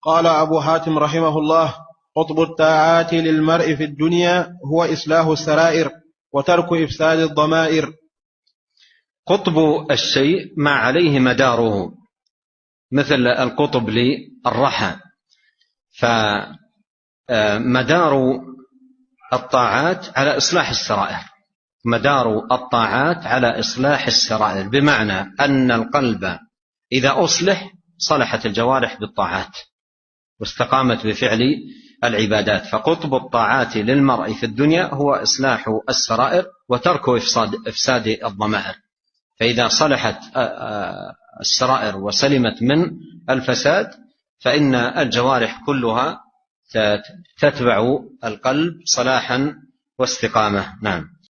قال أبو حاتم رحمه الله: قطب الطاعات للمرء في الدنيا هو إصلاح السرائر وترك إفساد الضمائر. قطب الشيء ما عليه مداره، مثل القطب للرحى، فمدار الطاعات على إصلاح السرائر، مدار الطاعات على إصلاح السرائر، بمعنى أن القلب إذا أصلح صلحت الجوارح بالطاعات واستقامت بفعل العبادات. فقطب الطاعات للمرء في الدنيا هو إصلاح السرائر وترك إفساد الضمائر. فإذا صلحت السرائر وسلمت من الفساد فإن الجوارح كلها تتبع القلب صلاحا واستقامة. نعم.